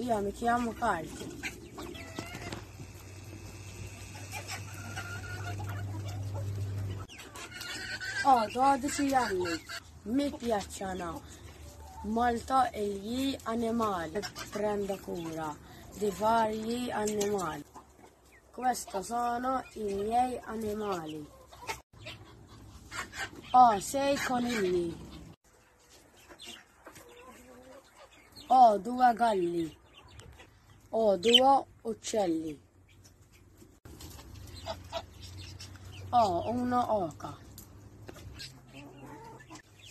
Io mi chiamo Carti. Ho 12 anni. Mi piacciono molto gli animali. Prendo cura di vari animali. Questi sono i miei animali. Ho 6 conigli. Ho 2 galli. Ho 2 uccelli. Ho un'oca.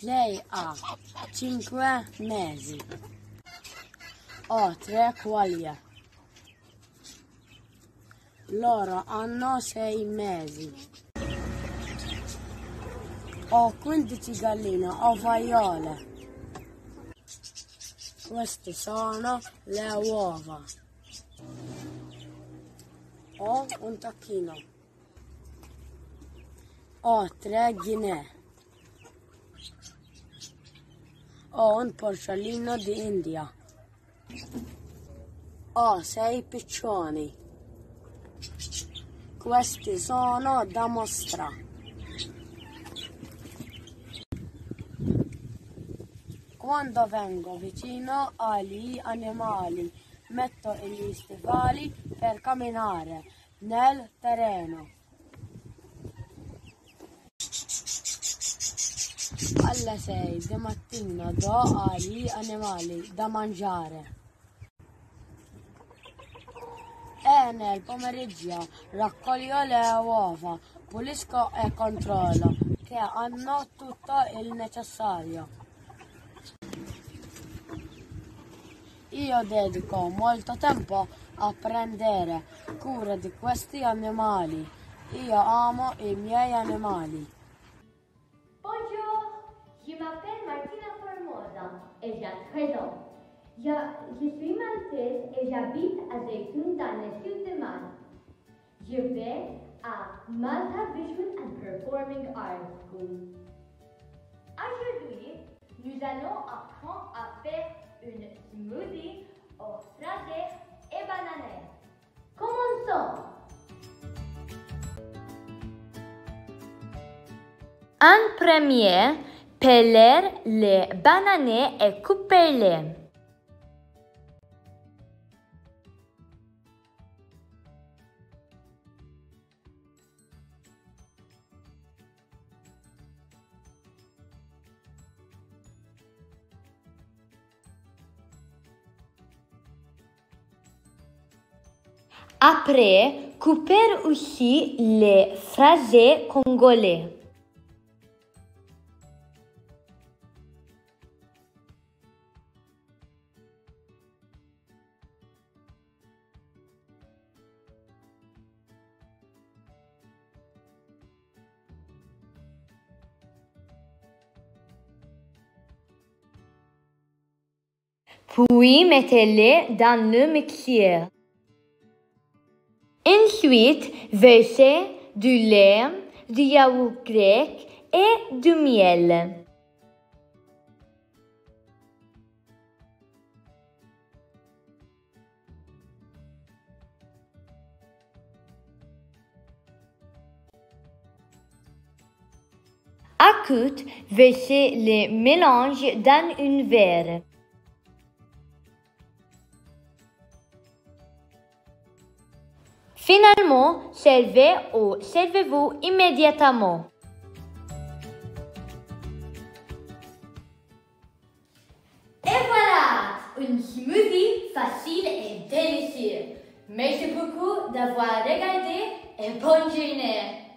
Lei ha 5 mesi. Ho 3 quaglie. Loro hanno 6 mesi. Ho 15 galline ovaiole. Queste sono le uova. Ho un tacchino. Ho 3 ghinè. Ho un porcellino di India. Ho 6 piccioni. Questi sono da mostra. Quando vengo vicino agli animali, metto gli stivali per camminare nel terreno. Alle 6 di mattina do agli animali da mangiare. E nel pomeriggio raccolgo le uova, pulisco e controllo che hanno tutto il necessario. Io dedico molto tempo a prendere cura di questi animali. Io amo i miei animali. Bonjour, je m'appelle Martina Formosa et j'ai 13 ans. Je suis maltaise et j'habite à Zeytoun dans le sud de Malte. Je vais à Malta Visual and Performing Arts School. Aujourd'hui, nous allons apprendre à faire une smoothie aux fraises et bananes. Commençons! En premier, peler les bananes et couper-les. Après, couper aussi les fraises congolais. Puis mettez-les dans le mixeur. Ensuite, versez du lait, du yaourt grec et du miel. Ensuite, versez les mélanges dans un verre. Finalement, servez ou servez-vous immédiatement. Et voilà, une smoothie facile et délicieuse. Merci beaucoup d'avoir regardé et bonne journée.